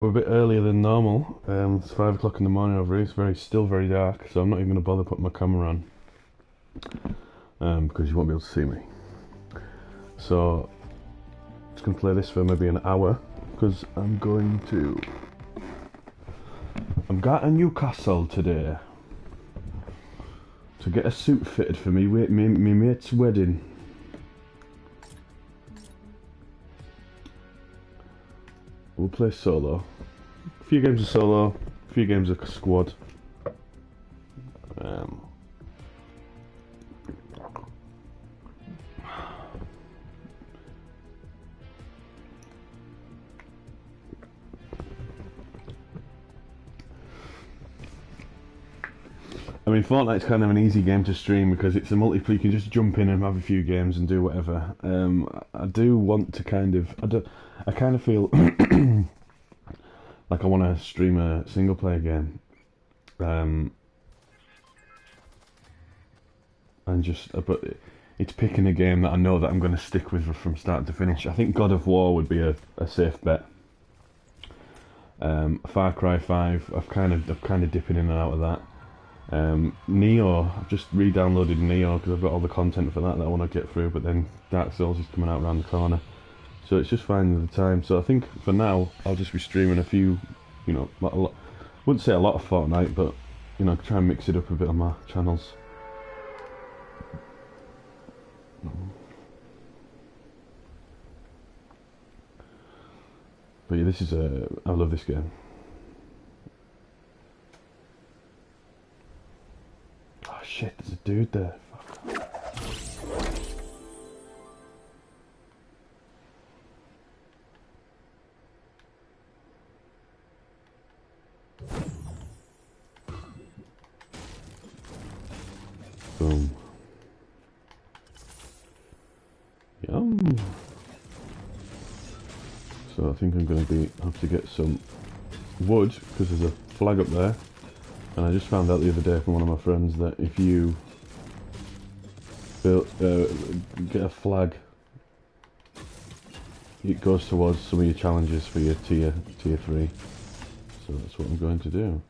We're a bit earlier than normal. It's 5 o'clock in the morning over here. It's still very dark, so I'm not even going to bother putting my camera on because you won't be able to see me. So, just going to play this for maybe an hour because I'm got a Newcastle today to get a suit fitted for me mate's wedding. We'll play solo. A few games of solo, a few games of squad. Um, I mean, Fortnite's kind of an easy game to stream because it's a multiplayer. You can just jump in and have a few games and do whatever. I do want to I kind of feel like I want to stream a single player game. Um, but it's picking a game that I know that I'm going to stick with from start to finish. I think God of War would be a safe bet. Far Cry 5, I've kind of dipping in and out of that. Neo, I've just re-downloaded Neo because I've got all the content for that I want to get through, but then Dark Souls is coming out around the corner, so it's just finding the time. So I think for now I'll just be streaming a few, wouldn't say a lot of Fortnite, but try and mix it up a bit on my channels. But yeah, I love this game. Oh shit, there's a dude there. Fuck. Boom. Yum. So I think I'm going to have to get some wood because there's a flag up there, and I just found out the other day from one of my friends that if you get a flag, it goes towards some of your challenges for your tier 3. So that's what I'm going to do.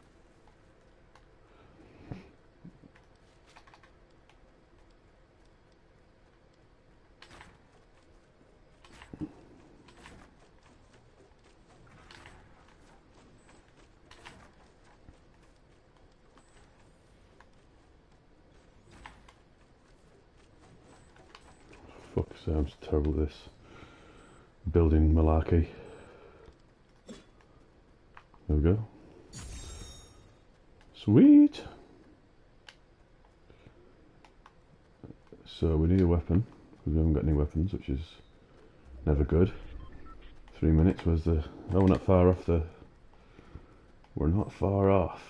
Fuck, I'm terrible at this. Building malarkey. There we go. Sweet! So we need a weapon, because we haven't got any weapons, which is never good. 3 minutes was the... Oh, we're not far off the... We're not far off.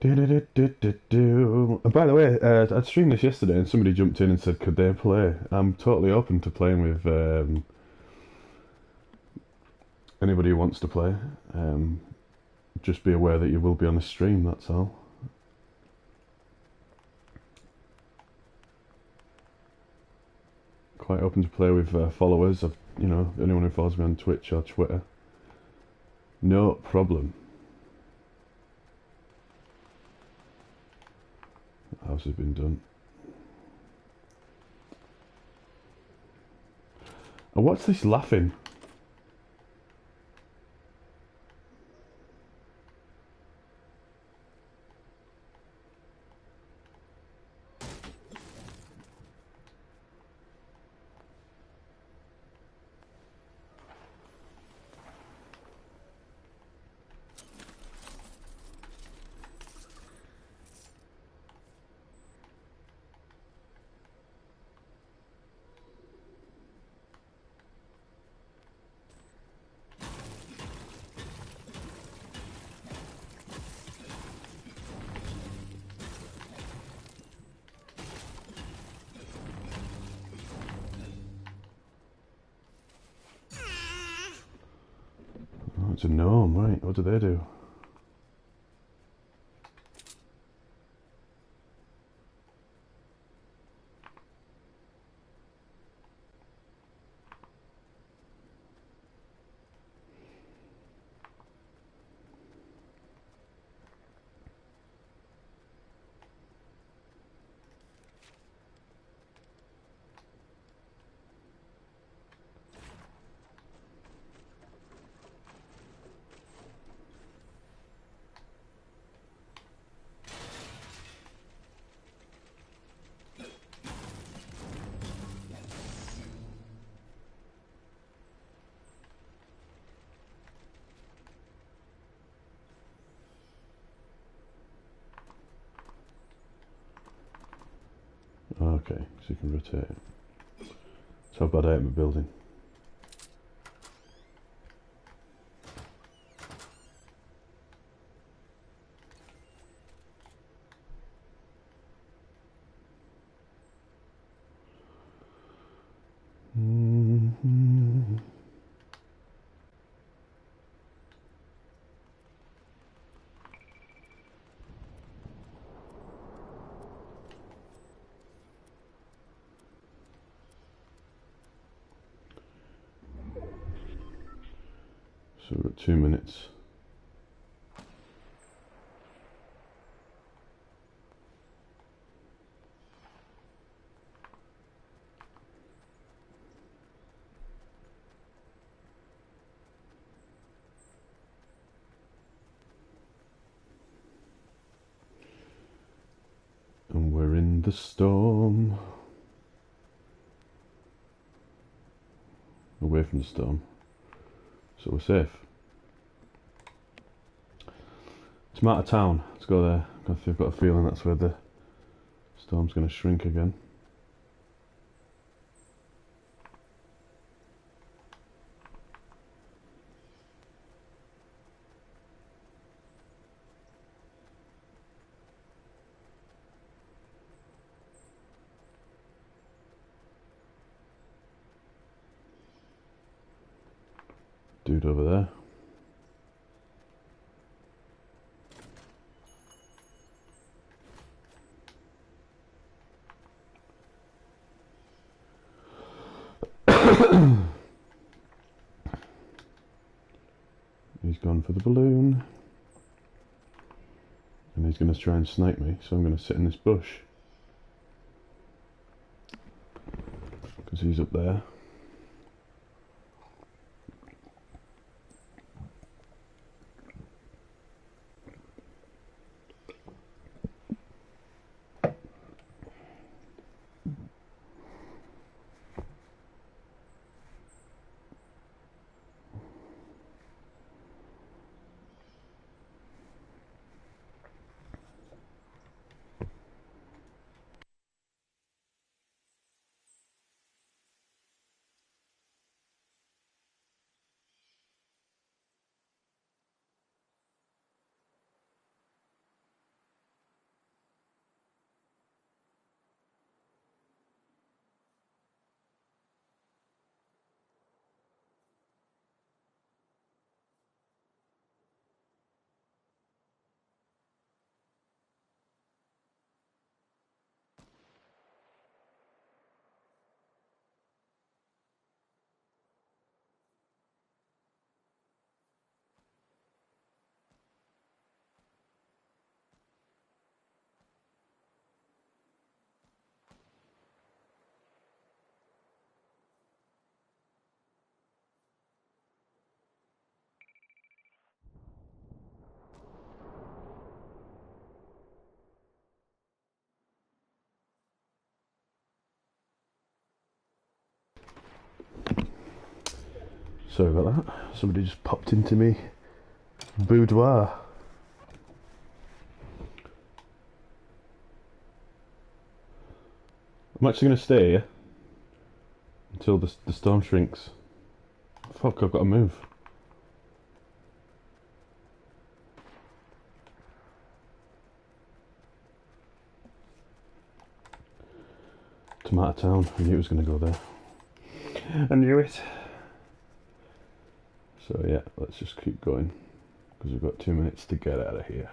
And by the way, I streamed this yesterday and somebody jumped in and said, could they play? I'm totally open to playing with anybody who wants to play. Just be aware that you will be on the stream, that's all. Quite open to play with followers of, anyone who follows me on Twitch or Twitter. No problem. The house has been done. And what's this laughing? It's a gnome, right? What do they do? Okay, so you can rotate it. So how bad I am at building. So we've got 2 minutes. And we're in the storm. Away from the storm. So we're safe. It's out of town. Let's go there. I've got a feeling that's where the storm's going to shrink again. Dude over there. He's gone for the balloon. And he's going to try and snipe me, so I'm going to sit in this bush. Because he's up there. Sorry about that. Somebody just popped into me boudoir. I'm actually going to stay here until the storm shrinks. Fuck, I've got to move. I'm out of town. I knew it was going to go there. I knew it. So yeah, let's just keep going because we've got 2 minutes to get out of here.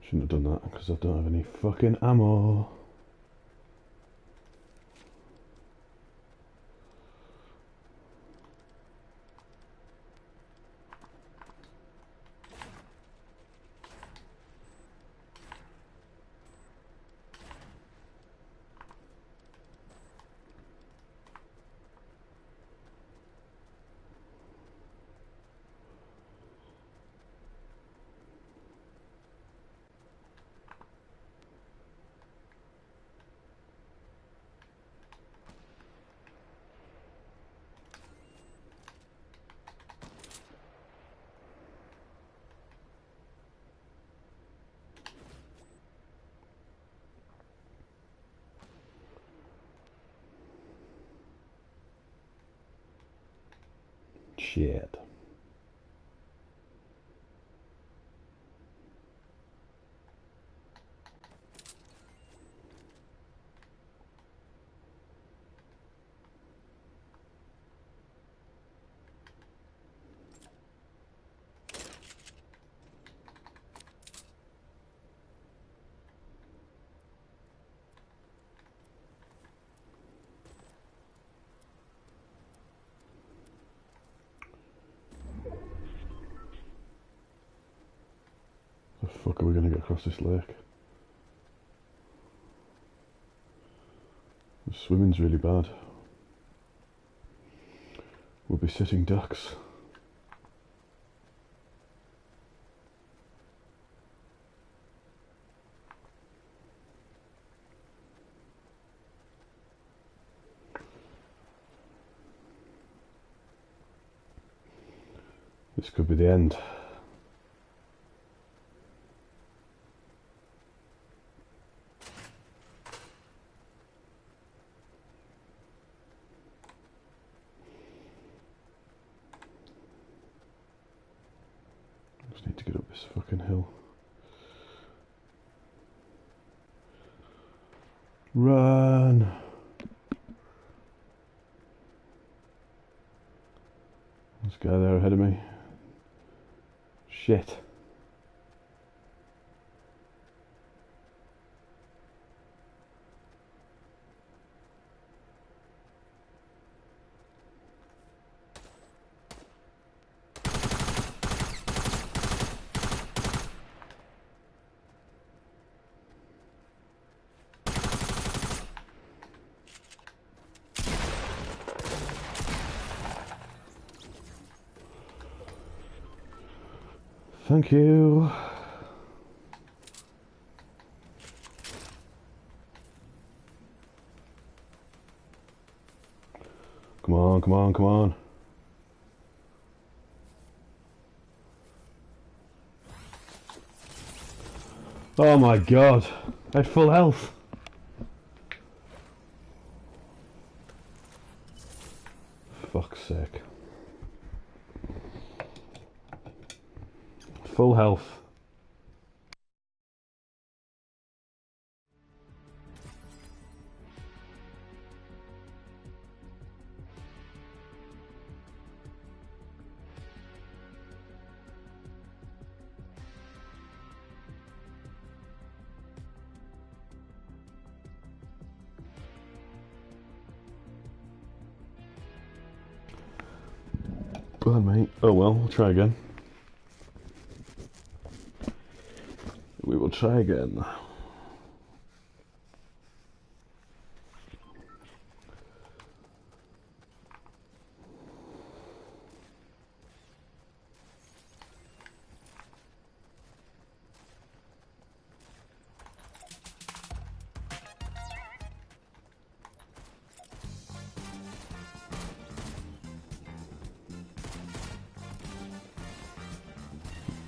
Shouldn't have done that because I don't have any fucking ammo. Shit. The fuck are we gonna get across this lake? The swimming's really bad. We'll be sitting ducks. This could be the end. Just need to get up this fucking hill. Run! This guy there ahead of me. Shit. Thank you. Come on, come on, come on. Oh my god. I had full health. Fuck's sake. Full health. Go on, mate. Oh well, we'll try again. We will try again.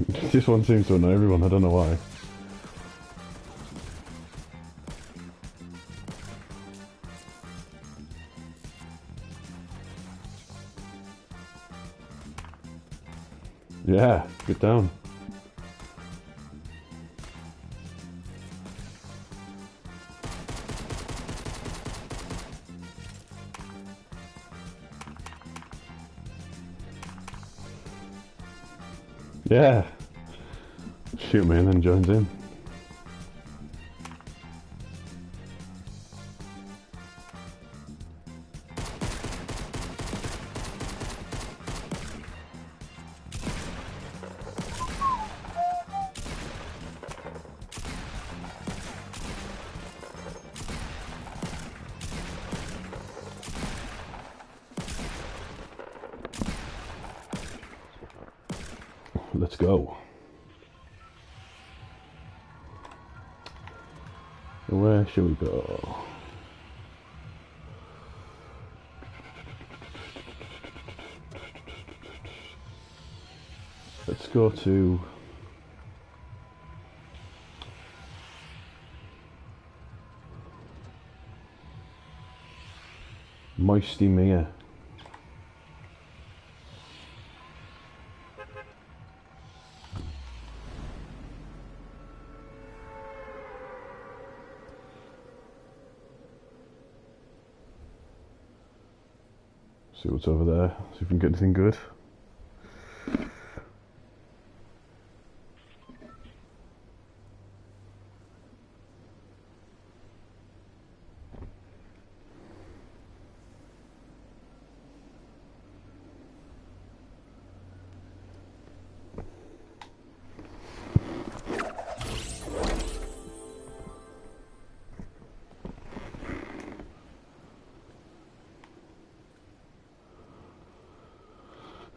This one seems to annoy everyone, I don't know why. Yeah, get down. Yeah. Shoot me and then joins in. Let's go. Where should we go? Let's go to... Moisty Mia. See what's over there, see if we can get anything good.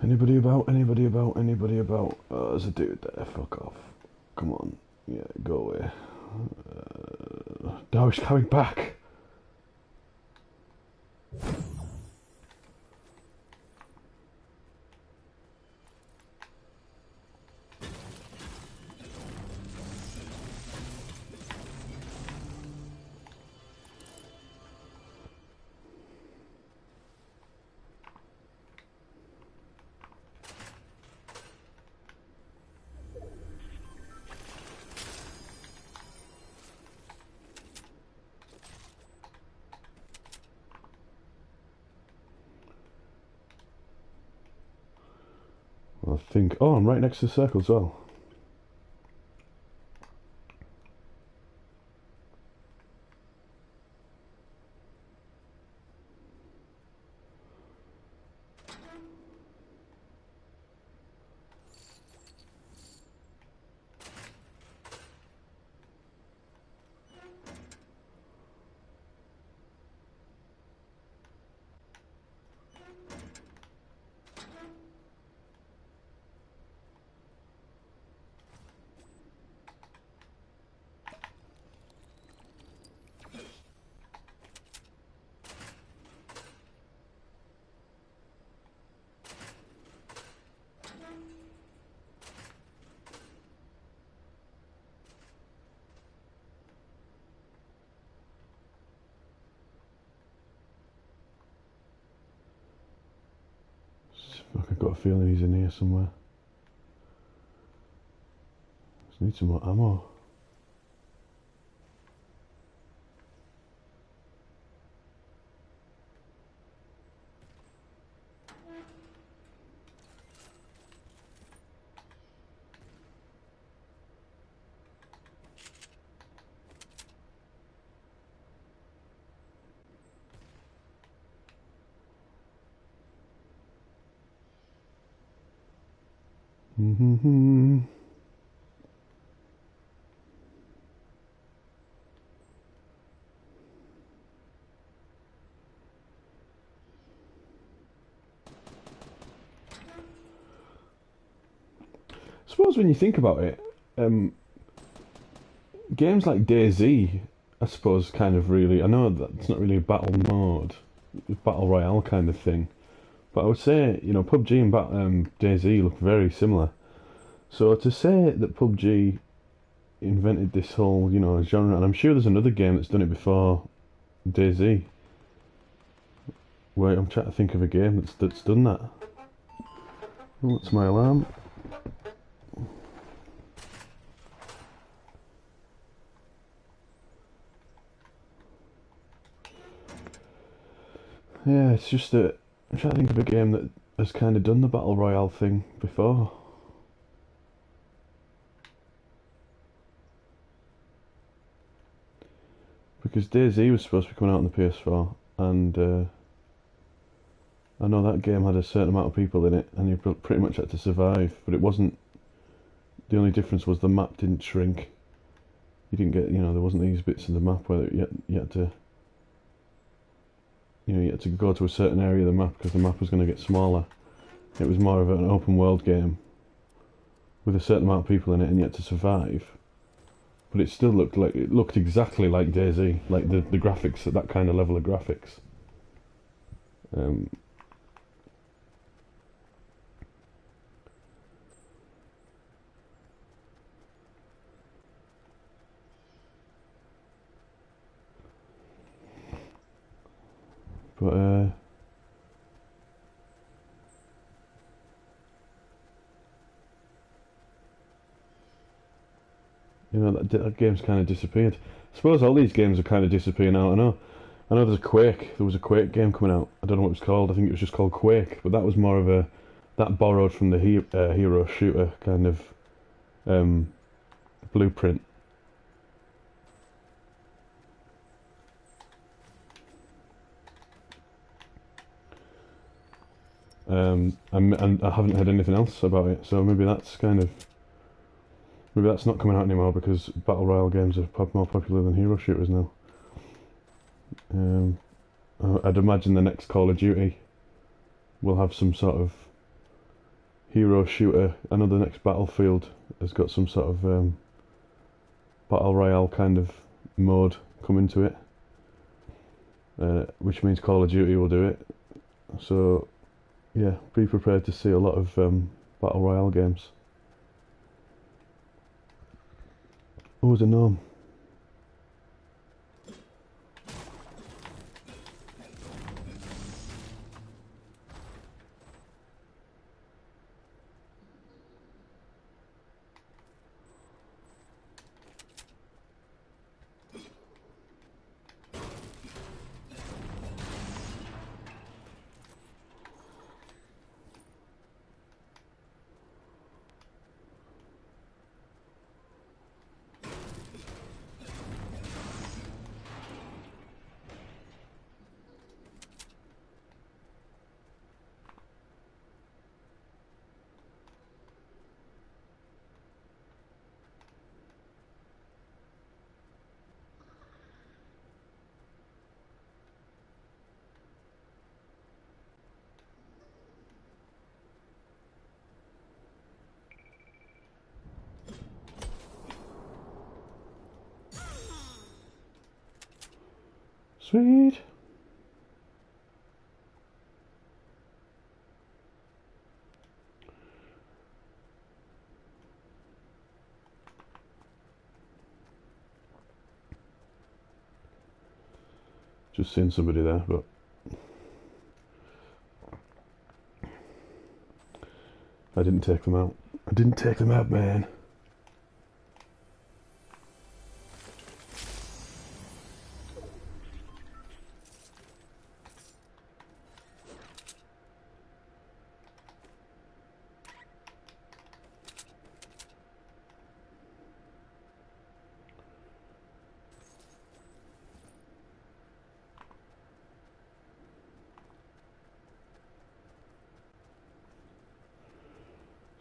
Anybody about, anybody about, anybody about? Oh, there's a dude there, fuck off. Come on, yeah, go away. No, he's coming back! I think... Oh, I'm right next to the circle as well. I've got a feeling he's in here somewhere. Just need some more ammo. Mm-hmm. I suppose when you think about it, games like DayZ, I suppose, kind of really... I know that it's not really a battle mode, a battle royale kind of thing, but I would say, you know, PUBG and DayZ look very similar. So to say that PUBG invented this whole, genre, and I'm sure there's another game that's done it before DayZ. Wait, I'm trying to think of a game that's done that. Oh, it's my alarm. Yeah, it's just that I'm trying to think of a game that has kind of done the battle royale thing before. Because DayZ was supposed to be coming out on the PS4, and I know that game had a certain amount of people in it, and you pretty much had to survive. But it wasn't. The only difference was the map didn't shrink. You didn't get, there wasn't these bits of the map where you had to, you had to go to a certain area of the map because the map was going to get smaller. It was more of an open world game with a certain amount of people in it, and you had to survive. But it still looked exactly like DayZ, like the graphics, at that kind of level of graphics. Um, but that game's kind of disappeared. I suppose all these games are kind of disappearing out. I know. There's a Quake. There was a Quake game coming out. I don't know what it was called. I think it was just called Quake. But that was more of that borrowed from the hero shooter kind of blueprint. And I haven't heard anything else about it. So maybe that's not coming out anymore because battle royale games are more popular than hero shooters now. I'd imagine the next Call of Duty will have some sort of hero shooter. I know the next Battlefield has got some sort of battle royale kind of mode coming to it, which means Call of Duty will do it. So yeah, be prepared to see a lot of battle royale games. Oh, there's a gnome. Sweet. Just seeing somebody there, but I didn't take them out. I didn't take them out, man.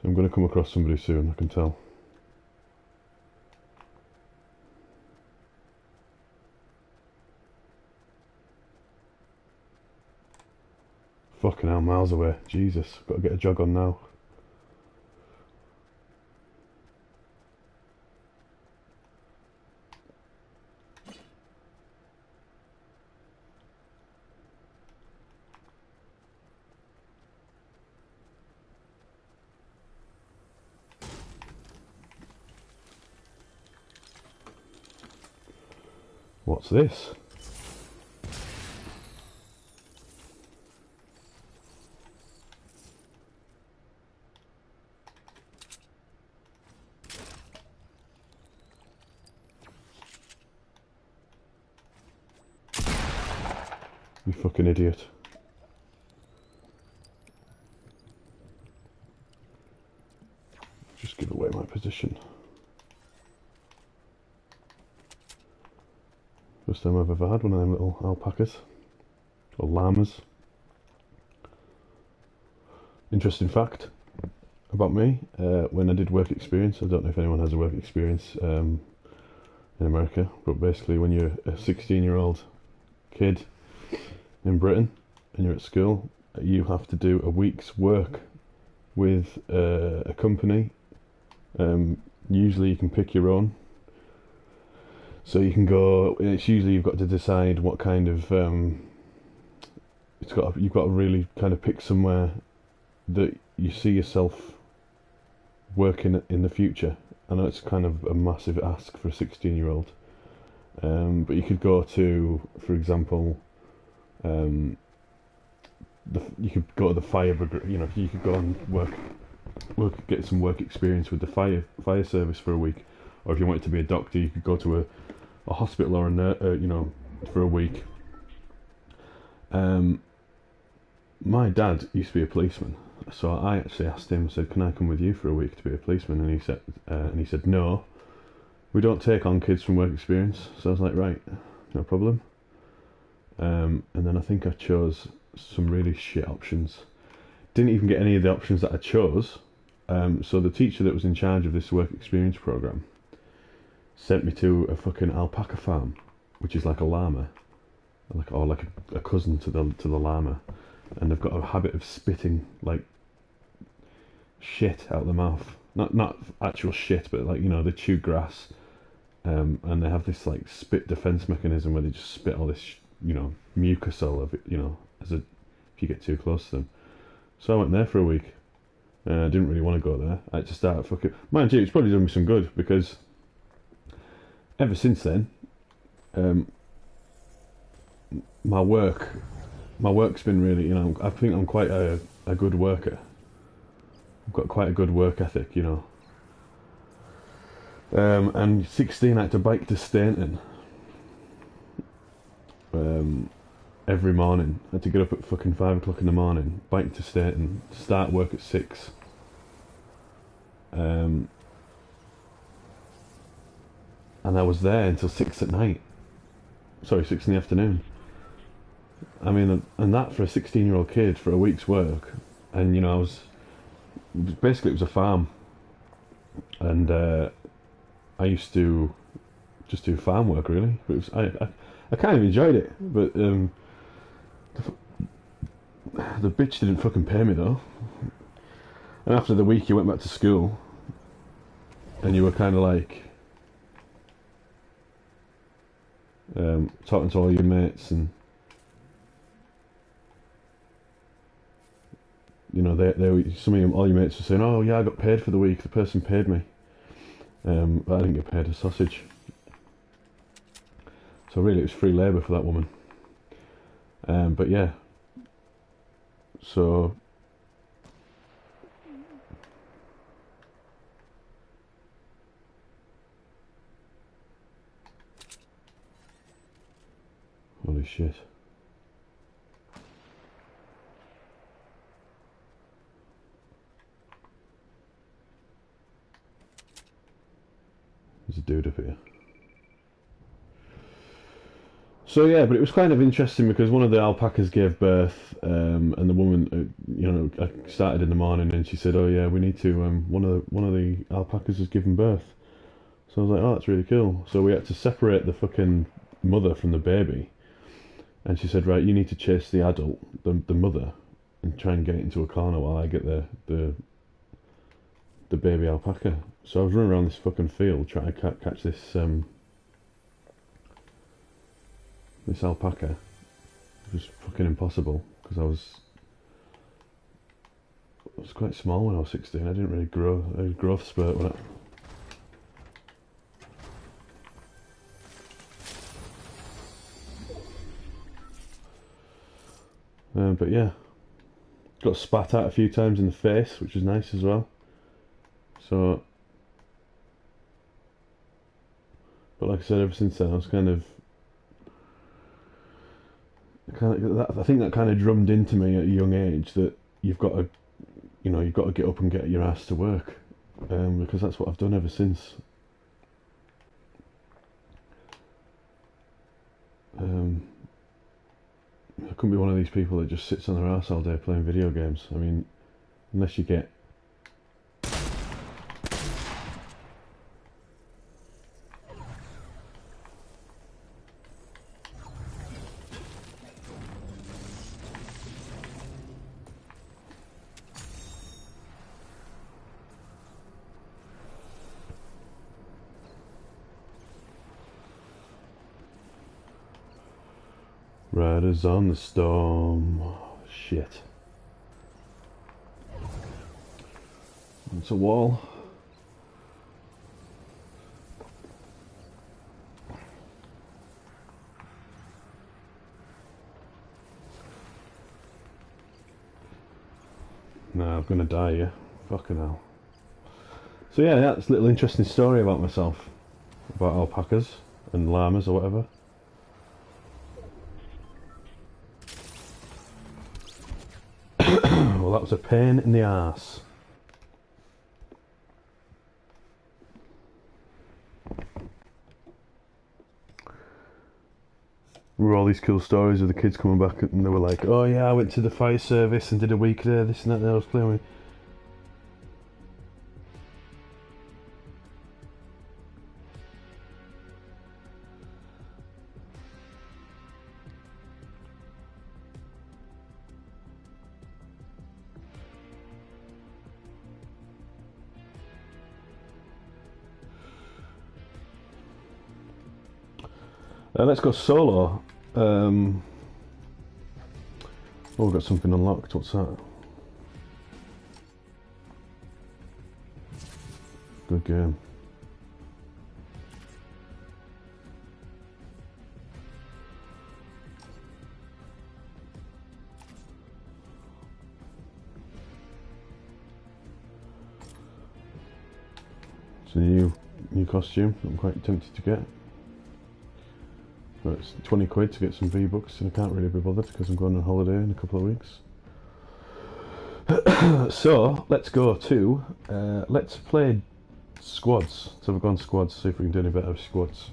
So I'm going to come across somebody soon, I can tell. Fucking hell, miles away. Jesus, got to get a jog on now. What's this? You fucking idiot. Just give away my position. First time I've ever had one of them little alpacas. Or llamas. Interesting fact about me, when I did work experience, I don't know if anyone has a work experience in America, but basically when you're a 16-year-old kid in Britain and you're at school, you have to do a week's work with a company. Usually you can pick your own, so you can go, it's usually you've got to decide what kind of you've got to really kind of pick somewhere that you see yourself working in the future. I know it's kind of a massive ask for a 16-year-old, but you could go to, for example, you could go to the fire brigade. You know, you could go and get some work experience with the fire service for a week, or if you wanted to be a doctor, you could go to a hospital or you know, for a week. My dad used to be a policeman, so I actually asked him, said, "Can I come with you for a week to be a policeman?" And he said, "No, we don't take on kids from work experience." So I was like, right, no problem. And then I think I chose some really shit options. Didn't even get any of the options that I chose. So the teacher that was in charge of this work experience program sent me to a fucking alpaca farm, which is like a llama, like a cousin to the llama, and they've got a habit of spitting like shit out the mouth. Not actual shit, but like, you know, they chew grass, and they have this like spit defense mechanism where they just spit all this, you know, mucus all of it, you know, if you get too close to them. So I went there for a week. I didn't really want to go there. I had to start fucking... Mind you, it's probably done me some good, because ever since then, my work's been really, you know, I think I'm quite a good worker. I've got quite a good work ethic, you know. And 16, I had to bike to Stainton every morning. I had to get up at fucking 5 o'clock in the morning, bike to Stainton, start work at 6. And I was there until 6 at night. Sorry, 6 in the afternoon. I mean, and that for a 16-year-old kid for a week's work. And, you know, basically it was a farm. And I used to just do farm work, really. But it was, I kind of enjoyed it. But the bitch didn't fucking pay me, though. And after the week you went back to school, and you were kind of like talking to all your mates, and you know, all your mates were saying, "Oh yeah, I got paid for the week. The person paid me," but I didn't get paid a sausage. So really, it was free labour for that woman. But yeah, so. Holy shit. There's a dude up here. So yeah, but it was kind of interesting because one of the alpacas gave birth, and the woman, you know, I started in the morning and she said, "Oh yeah, we need to, one of the alpacas has given birth." So I was like, "Oh, that's really cool." So we had to separate the fucking mother from the baby. And she said, "Right, you need to chase the adult, the mother, and try and get it into a corner while I get the baby alpaca." So I was running around this fucking field trying to catch this this alpaca. It was fucking impossible because I was quite small when I was 16. I didn't really grow a growth spurt when But yeah, got spat at a few times in the face, which was nice as well. So, but like I said, ever since then, I was I think that kind of drummed into me at a young age that you've got to, you've got to get up and get your ass to work, because that's what I've done ever since. I couldn't be one of these people that just sits on their ass all day playing video games. I mean, unless you get riders on the storm. Shit. It's a wall. No, I'm gonna die here. Fucking hell. So yeah, that's a little interesting story about myself. About alpacas and llamas or whatever. Well, that was a pain in the arse. There were all these cool stories of the kids coming back and they were like, oh yeah, I went to the fire service and did a week there, this and that, and I was playing with. Let's go solo. Oh, we've got something unlocked. What's that? Good game. It's a new costume. I'm quite tempted to get. But it's 20 quid to get some V-Bucks and I can't really be bothered because I'm going on holiday in a couple of weeks. So, let's go to, let's play squads. So we've gone squads, see if we can do any better with squads.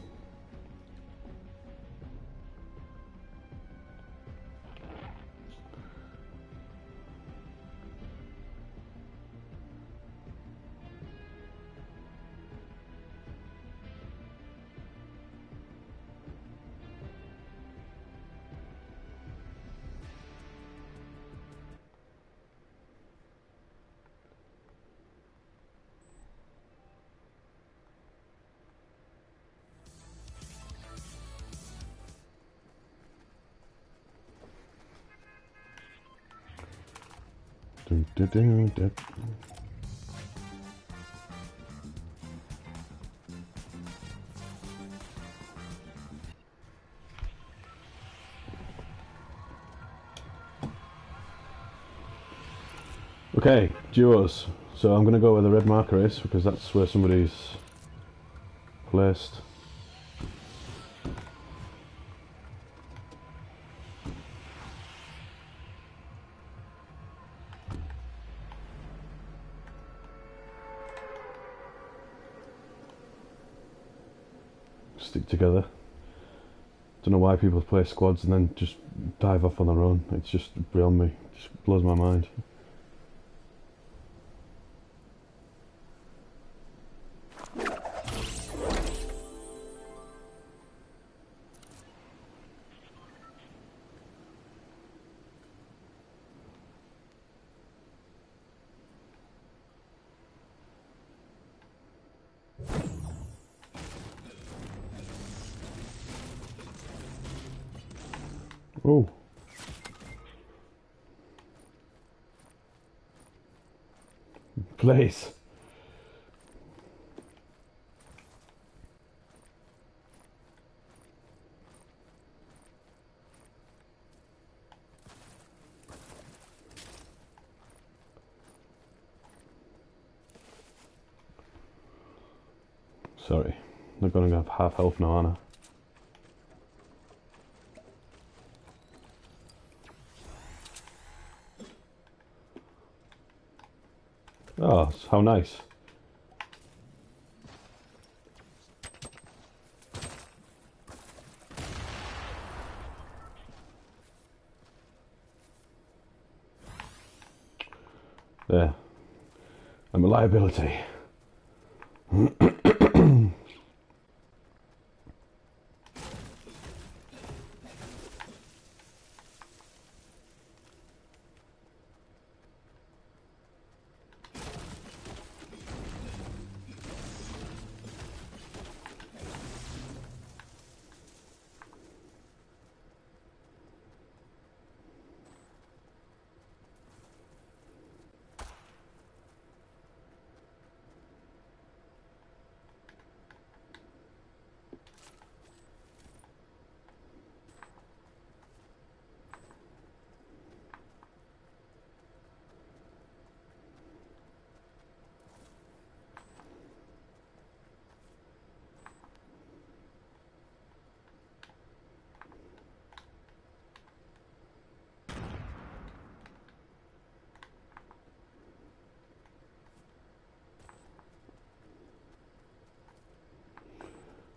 Dun, dun, dun, dun. Okay, duos. So I'm going to go where the red marker is because that's where somebody's placed. Stick together. Don't know why people play squads and then just dive off on their own. It's just beyond me. It just blows my mind. Oh. Place. Sorry. They're gonna have half health now, aren't I? Oh, how nice. There. I'm a liability.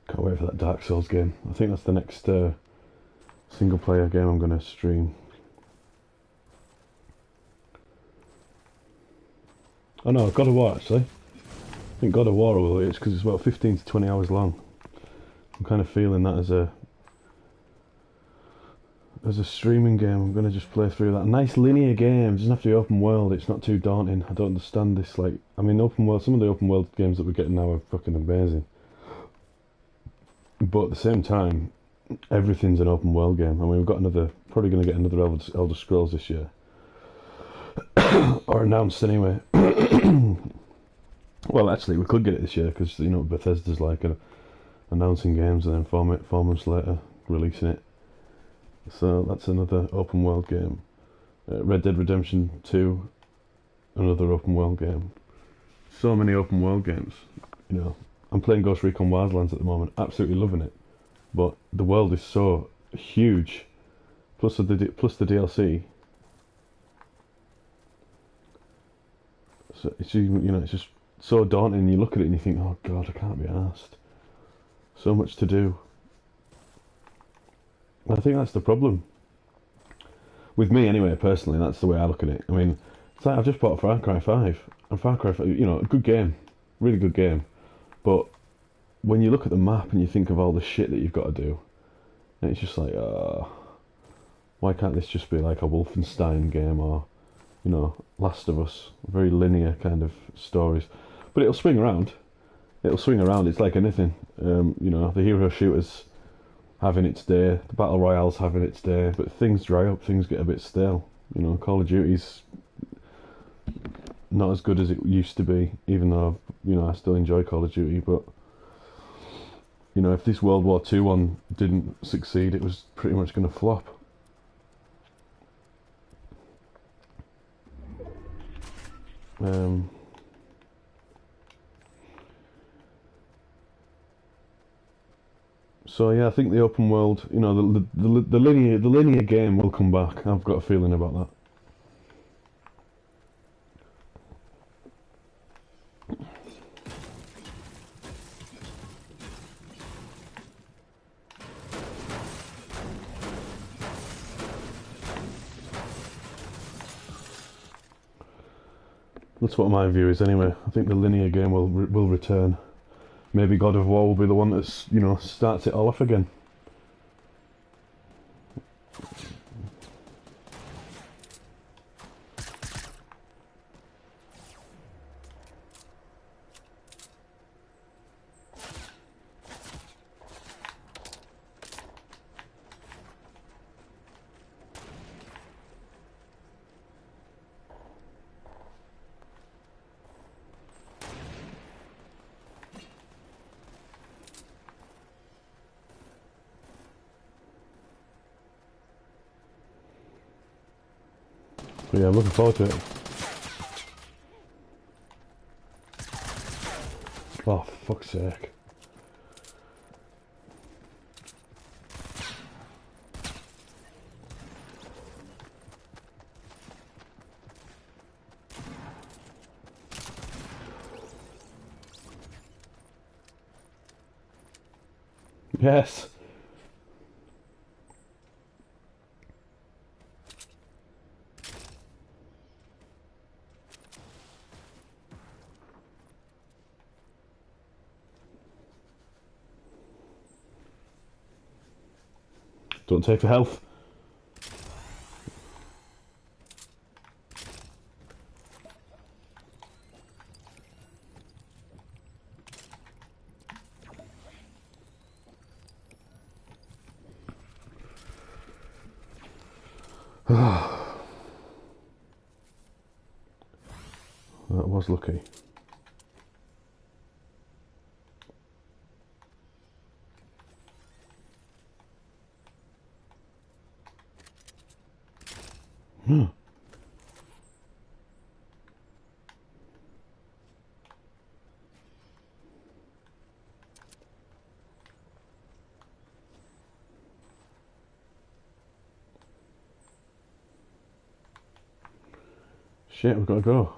Can't wait for that Dark Souls game. I think that's the next single player game I'm going to stream. Oh no, God of War actually. I think God of War will be, it's because it's about 15 to 20 hours long. I'm kind of feeling that as a streaming game. I'm going to just play through that. Nice linear game, it doesn't have to be open world, it's not too daunting. I don't understand this, like, I mean open world, some of the open world games that we're getting now are fucking amazing. But at the same time, everything's an open world game. I mean, we've got probably going to get another Elder Scrolls this year. Or announced anyway. Well, actually, we could get it this year because, you know, Bethesda's like announcing games and then 4 months later releasing it. So that's another open world game. Red Dead Redemption 2, another open world game. So many open world games, you know. I'm playing Ghost Recon Wildlands at the moment, absolutely loving it. But the world is so huge, plus the DLC. So it's, you know, it's just so daunting. You look at it and you think, oh God, I can't be arsed. So much to do. And I think that's the problem. With me anyway, personally, that's the way I look at it. I mean, it's like I've just bought Far Cry 5. And Far Cry 5, you know, a good game. Really good game. But when you look at the map and you think of all the shit that you've got to do, and it's just like, why can't this just be like a Wolfenstein game or, you know, Last of Us? Very linear kind of stories. But it'll swing around. It'll swing around. It's like anything. You know, the hero shooters having its day, the battle royale's having its day, but things dry up, things get a bit stale. You know, Call of Duty's not as good as it used to be, even though, you know, I still enjoy Call of Duty, but, you know, if this World War II one didn't succeed, it was pretty much going to flop. So yeah, I think the open world, you know, the linear game will come back. I've got a feeling about that. That's what my view is anyway. I think the linear game will return. Maybe God of War will be the one that's, you know, starts it all off again. But yeah, I'm looking forward to it. Oh, for fuck's sake. Yes. Don't take the health. That was lucky. Shit, we've got to go.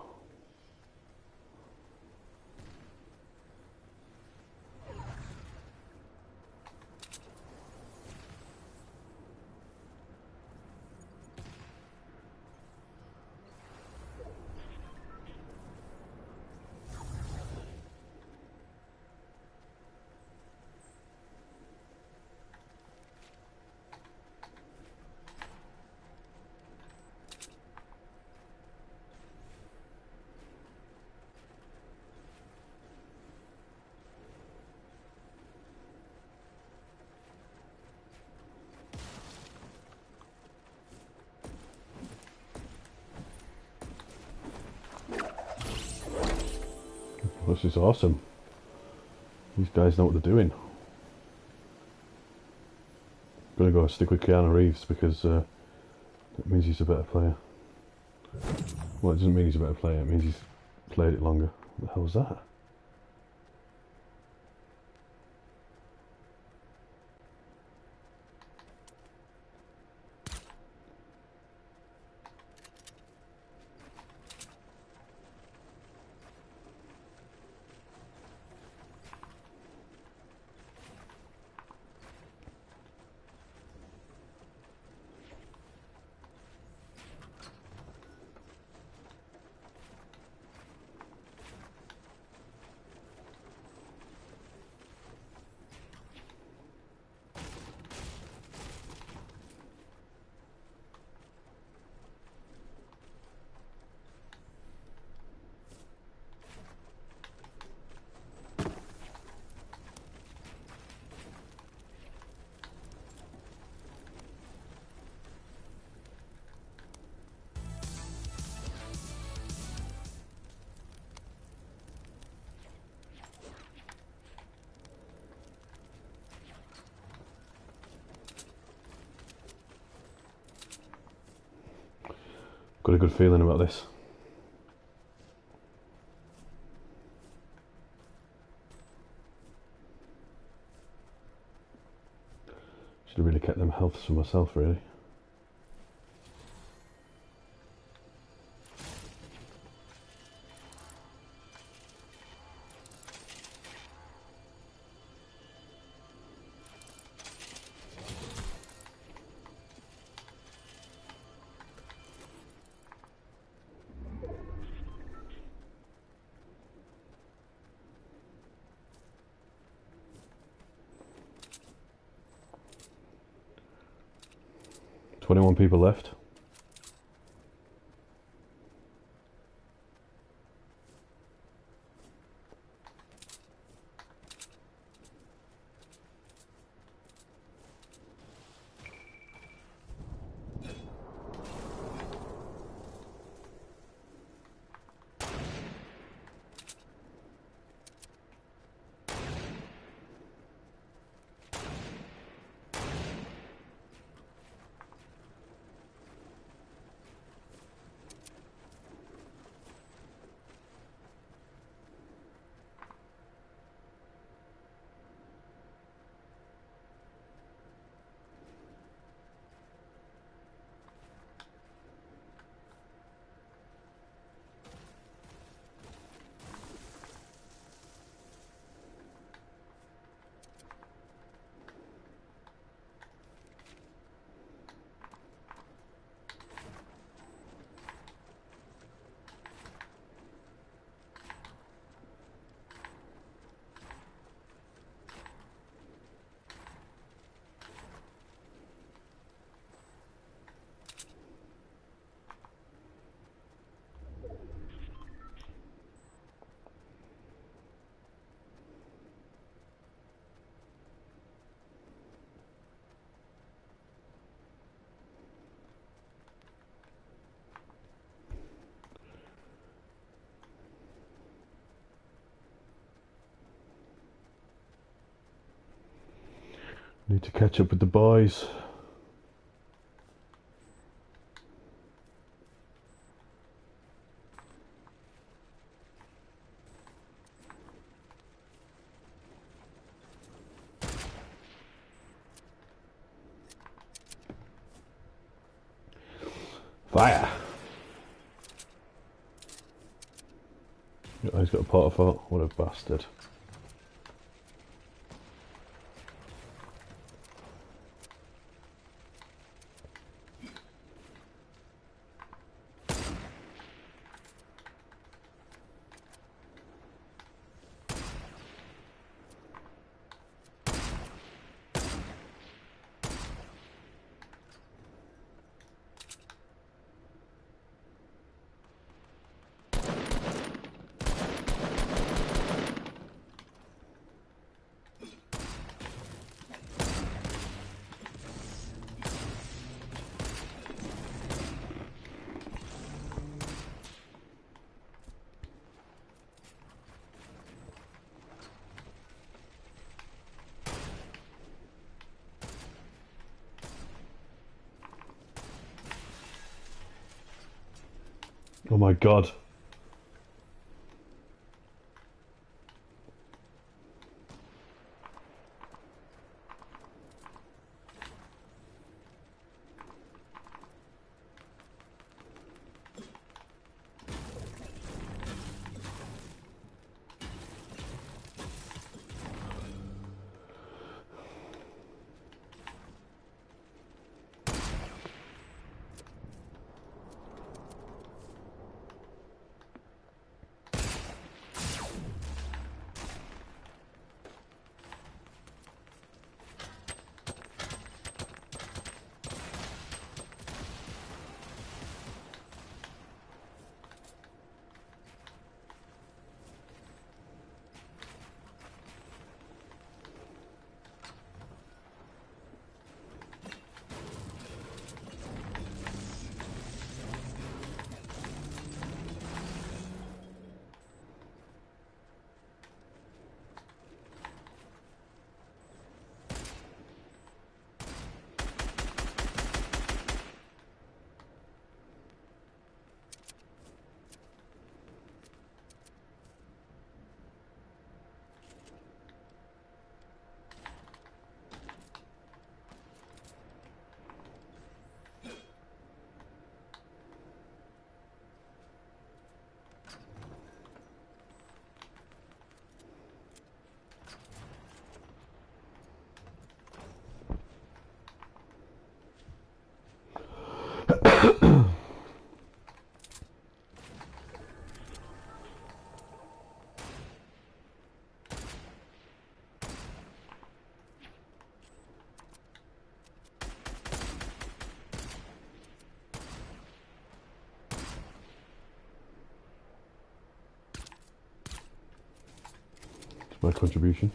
This is awesome. These guys know what they're doing. Gonna go stick with Keanu Reeves because that means he's a better player. Well, it doesn't mean he's a better player, it means he's played it longer. What the hell was that? Got a good feeling about this. Should have really kept them healths for myself, really. "21 people left." Need to catch up with the boys. Fire! Oh, he's got a porta fort. What a bastard. Oh my god. It's my contribution.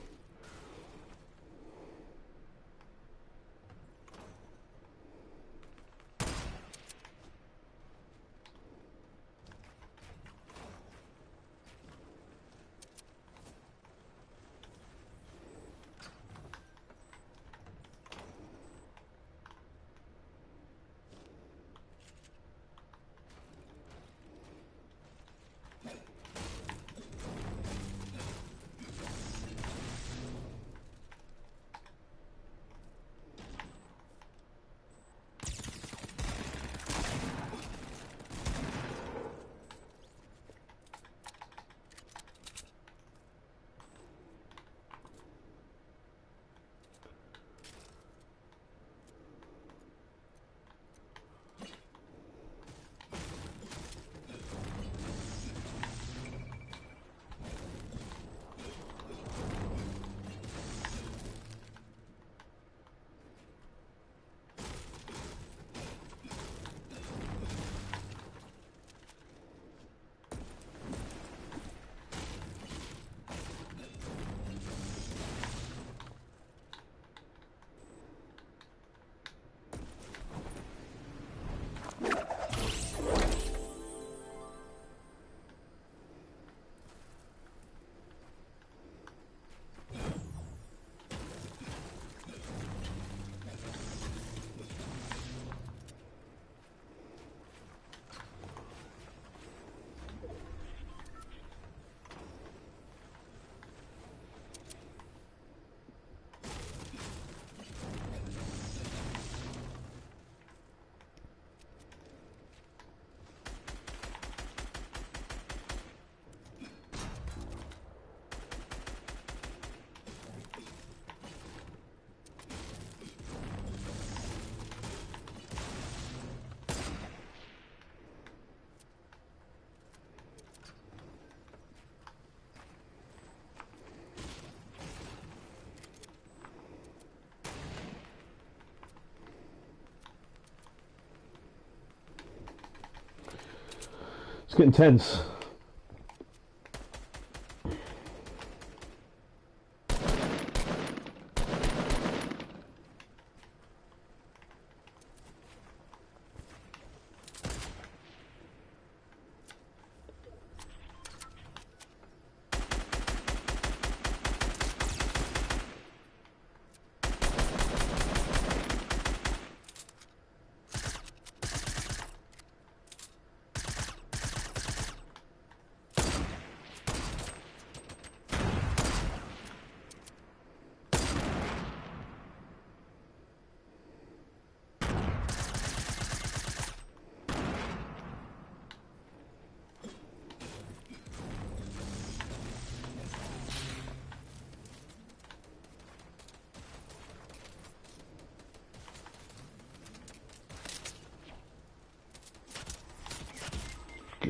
getting tense.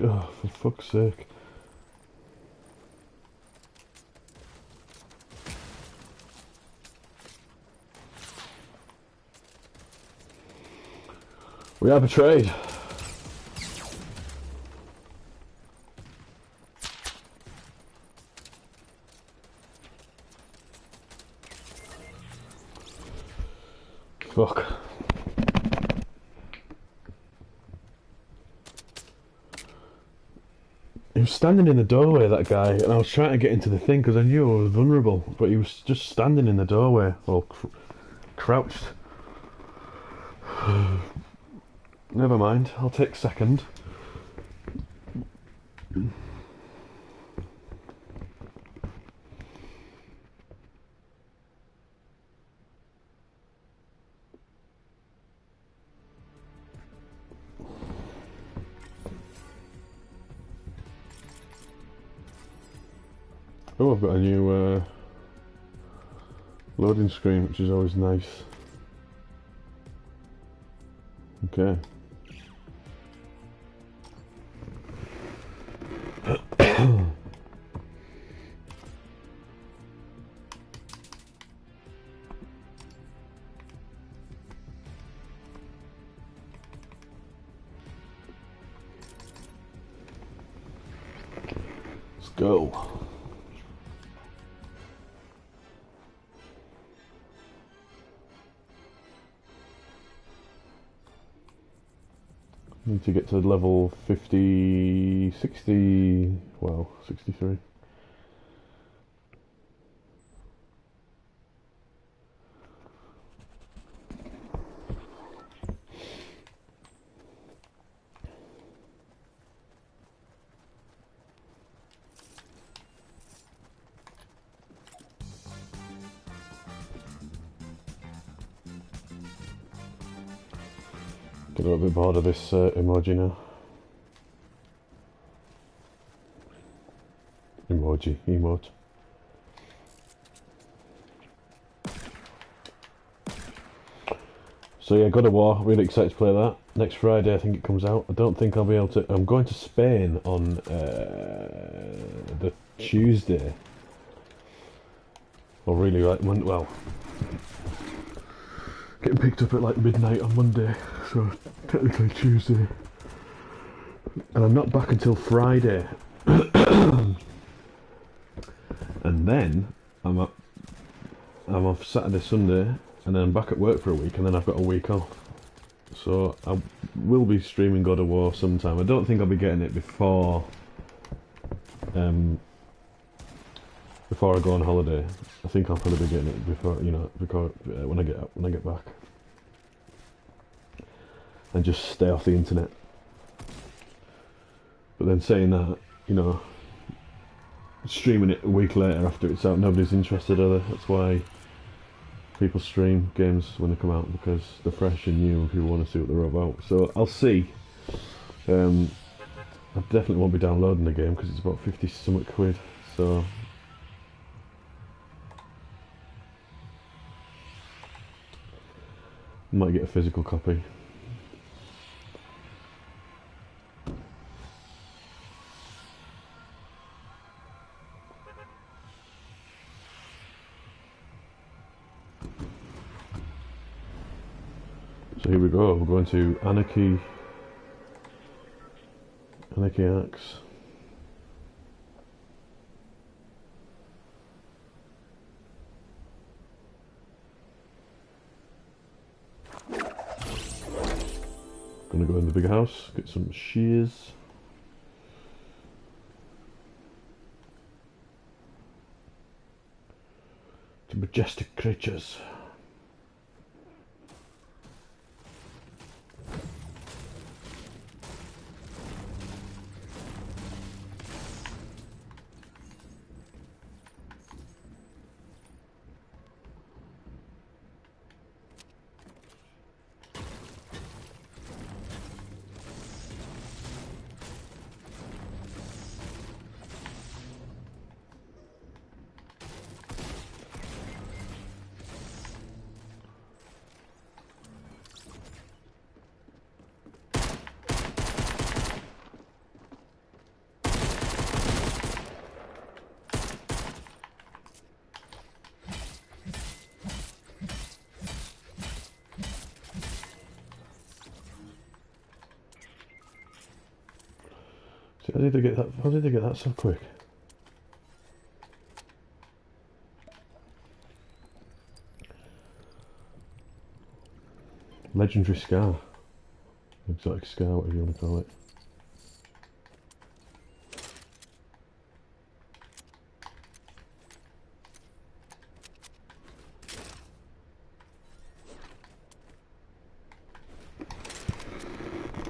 Oh, for fuck's sake. We are betrayed. Fuck. He was standing in the doorway, that guy, and I was trying to get into the thing because I knew I was vulnerable, but he was just standing in the doorway, all crouched. Never mind, I'll take second. Oh, I've got a new loading screen, which is always nice. Okay. Let's go. Need to get to level 50, 60, well, 63. Get a little bit bored of this emoji now. Emote. So yeah, God of War, really excited to play that. Next Friday I think it comes out. I don't think I'll be able to... I'm going to Spain on the Tuesday. Or really like, well... Getting picked up at like midnight on Monday, so technically Tuesday. And I'm not back until Friday. And then I'm off Saturday, Sunday, and then I'm back at work for a week, and then I've got a week off. So I will be streaming God of War sometime. I don't think I'll be getting it before before I go on holiday. I think I'll probably be getting it before, you know, when I get back, and just stay off the internet. But then saying that, you know, streaming it a week later after it's out, nobody's interested, are they? That's why people stream games when they come out, because they're fresh and new and people want to see what they're about. So I'll see. I definitely won't be downloading the game because it's about 50 something quid. So might get a physical copy. So here we go, we're going to Anarchy Panicky axe. Gonna go in the big house, get some shears. To majestic creatures. How did they get that? How did they get that so quick? Legendary scar, exotic scar, whatever you want to call it.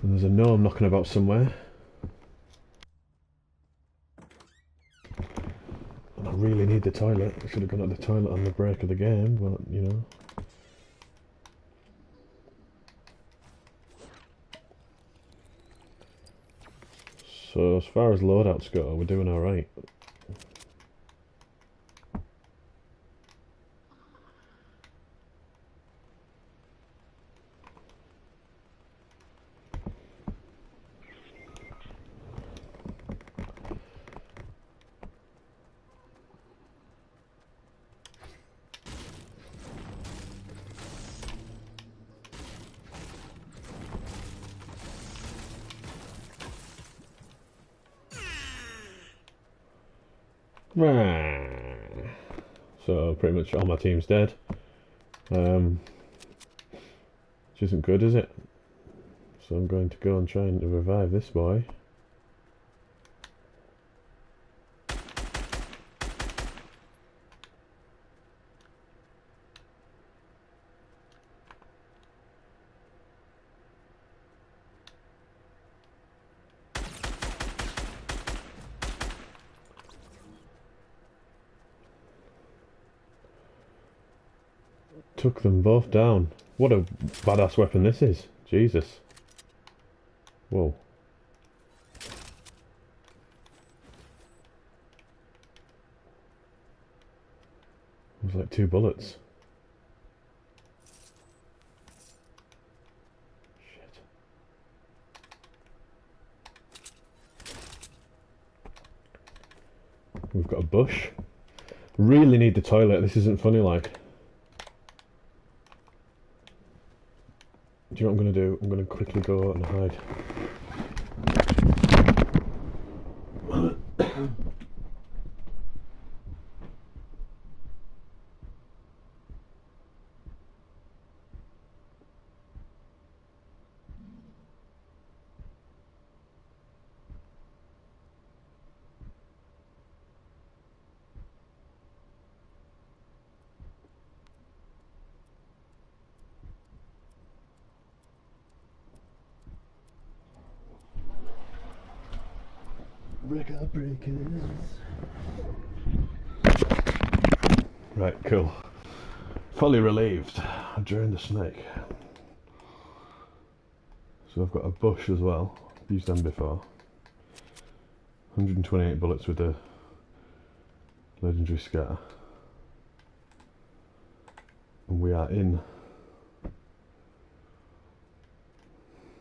And there's a gnome knocking about somewhere. And I really need the toilet. I should have gone to the toilet on the break of the game, but you know. So as far as loadouts go, we're doing alright. So pretty much all my team's dead. Which isn't good, is it? So I'm going to go and try and revive this boy. Took them both down. What a badass weapon this is. Jesus. Whoa. It was like 2 bullets. Shit. We've got a bush. Really need the toilet. This isn't funny like. Do you know what I'm going to do? I'm going to quickly go out and hide. Record breakers. Right, cool. Fully relieved. I drained the snake. So I've got a bush as well. I've used them before. 128 bullets with the legendary scatter. And we are in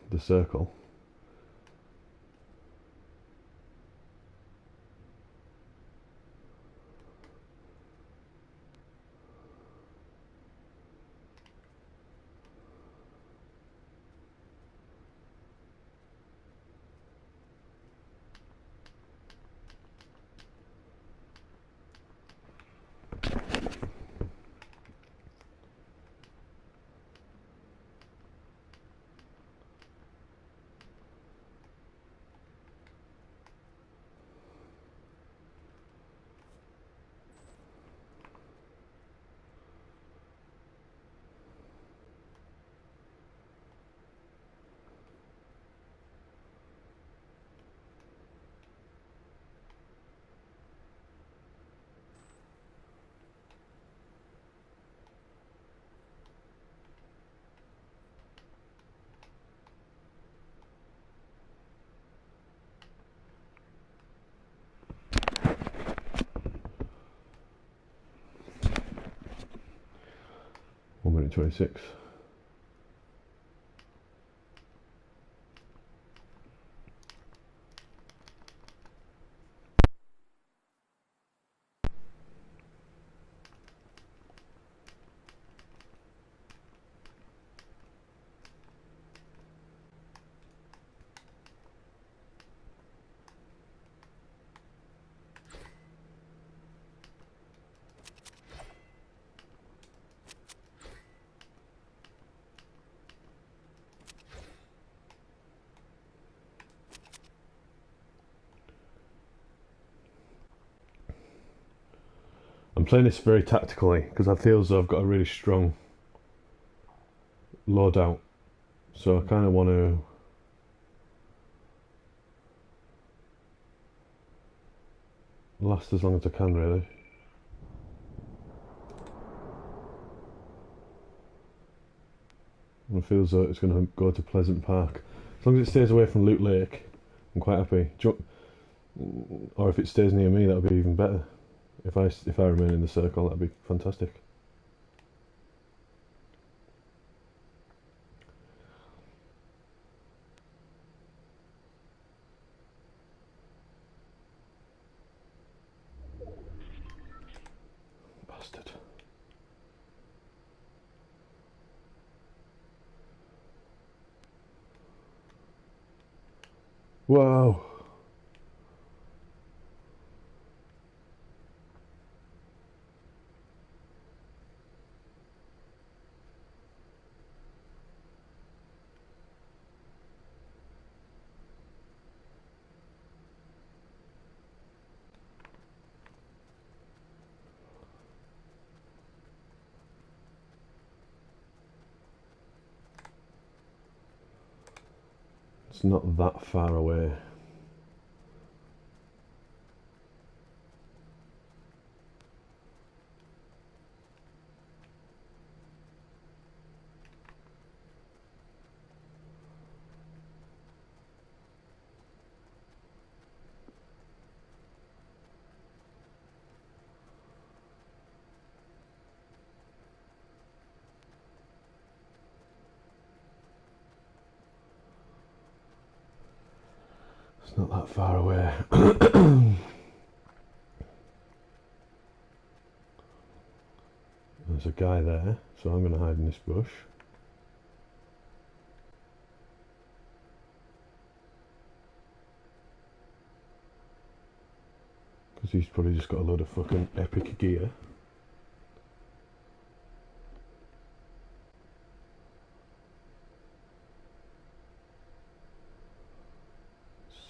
the circle. 2026. I'm playing this very tactically because I feel as though I've got a really strong loadout, so I kind of want to last as long as I can, really. And it feels like it's going to go to Pleasant Park. As long as it stays away from Loot Lake, I'm quite happy. Or if it stays near me, that would be even better. If I remain in the circle, that'd be fantastic. Bastard. Wow. It's not that far away. It's not that far away. There's a guy there, so I'm going to hide in this bush. Because he's probably just got a load of fucking epic gear.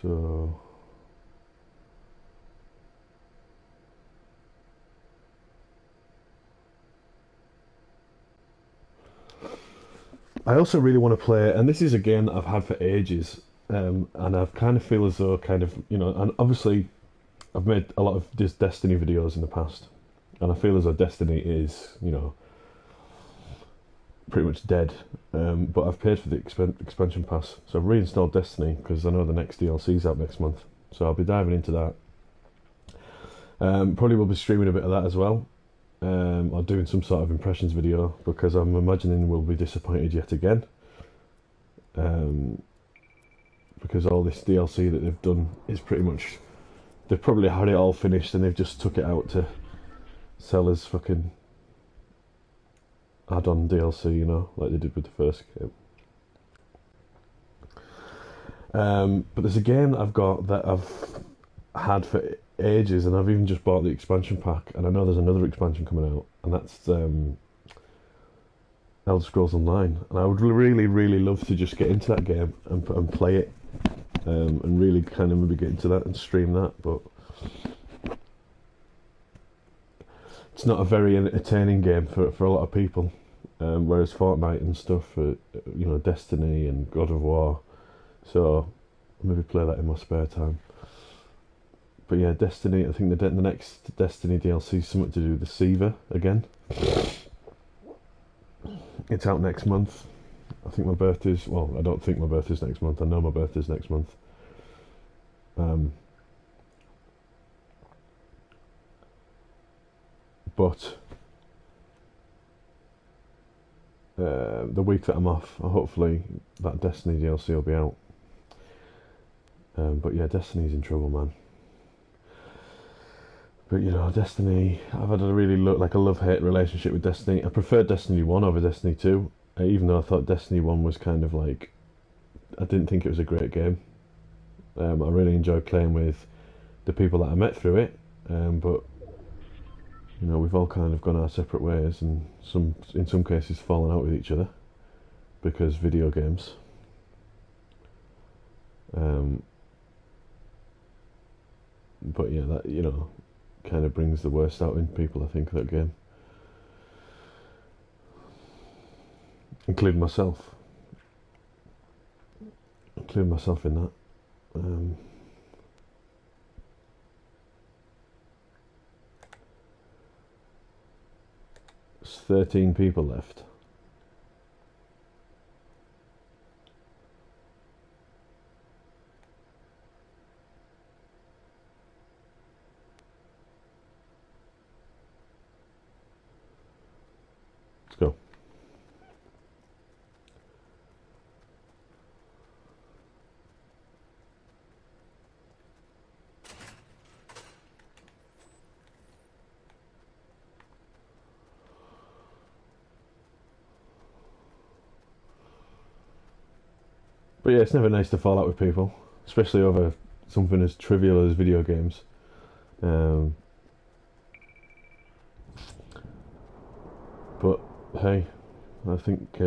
So I also really want to play, and this is a game that I've had for ages, and I've kind of feel as though and obviously I've made a lot of Destiny videos in the past, and I feel as though Destiny is, pretty much dead. But I've paid for the expansion pass, so I've reinstalled Destiny because I know the next DLC's out next month, so I'll be diving into that. Probably will be streaming a bit of that as well, or doing some sort of impressions video, because I'm imagining we'll be disappointed yet again. Because all this DLC that they've done is pretty much, they've probably had it all finished and they've just took it out to sell as fucking add-on DLC, like they did with the first game. But there's a game that I've got that I've had for ages, and I've even just bought the expansion pack, and I know there's another expansion coming out, and that's Elder Scrolls Online, and I would really, really love to just get into that game and play it, and really kind of maybe get into that and stream that, but it's not a very entertaining game for a lot of people, whereas Fortnite and stuff, Destiny and God of War, so I'll maybe play that in my spare time. But yeah, Destiny, I think the next Destiny DLC is something to do with the Seaver again. It's out next month. I think my birthday's, well, I don't think my birthday's next month, I know my birthday's next month. But the week that I'm off, hopefully that Destiny DLC will be out. But yeah, Destiny's in trouble, man. But you know, Destiny, I've had a really like a love-hate relationship with Destiny. I prefer Destiny 1 over Destiny 2, even though I thought Destiny 1 was kind of like, I didn't think it was a great game. I really enjoyed playing with the people that I met through it, but you know, we've all kind of gone our separate ways, and in some cases fallen out with each other because video games. But yeah, that, you know, kind of brings the worst out in people, I think, that game, including myself, in that. There's 13 people left. Let's go. But yeah, it's never nice to fall out with people, especially over something as trivial as video games. But hey, I think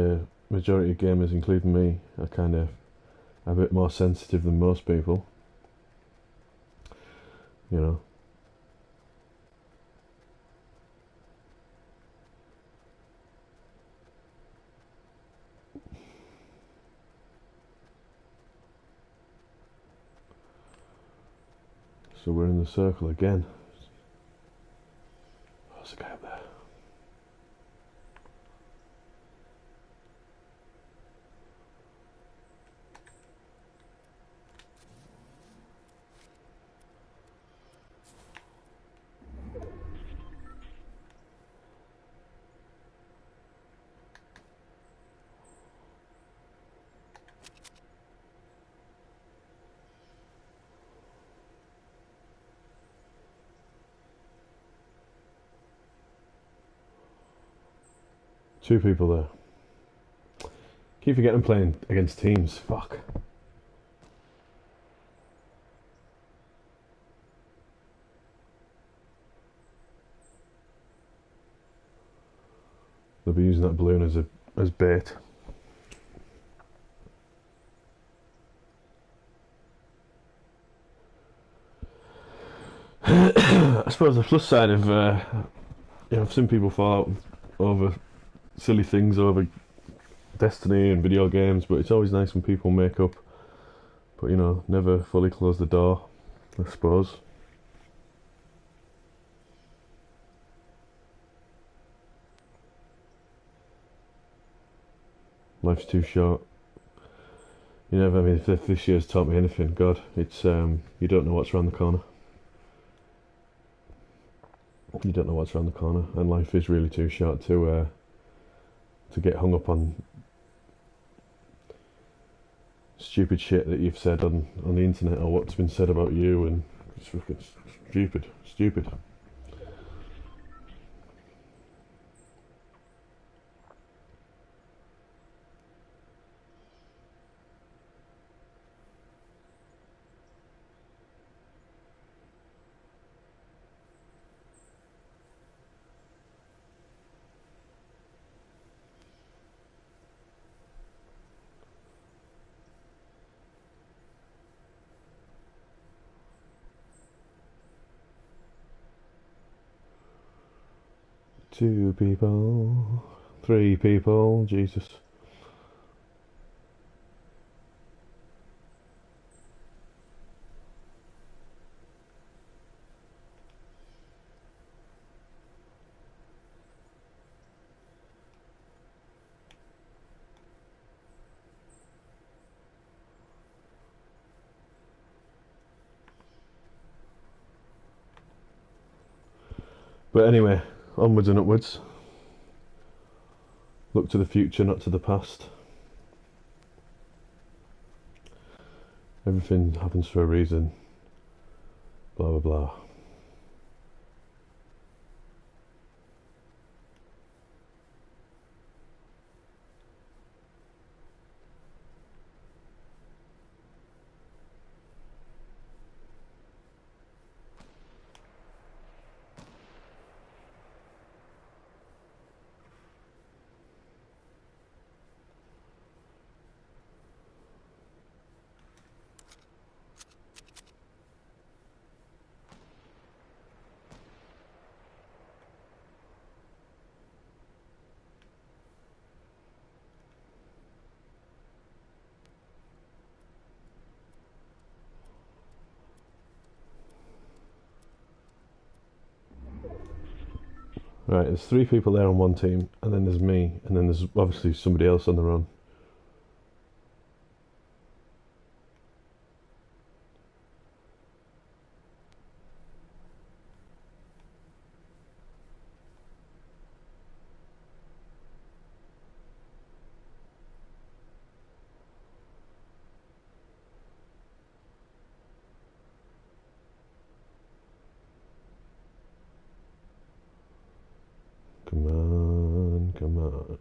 majority of gamers, including me, are kind of a bit more sensitive than most people. You know. So we're in the circle again. Oh, there's a guy up there. Two people there. Keep forgetting I'm playing against teams. Fuck. They'll be using that balloon as bait. I suppose the plus side of you know, I've seen people fall out over silly things over Destiny and video games, but it's always nice when people make up. But you know, never fully close the door, I suppose. Life's too short. You never. I mean, if this year's taught me anything, God, it's you don't know what's around the corner. You don't know what's around the corner, and life is really too short to get hung up on stupid shit that you've said on the internet or what's been said about you, and it's stupid. Two people, three people, Jesus. But anyway, onwards and upwards. Look to the future, not to the past. Everything happens for a reason. Blah blah blah. Right, there's 3 people there on one team, and then there's me, and then there's obviously somebody else on the run. Come on, come on.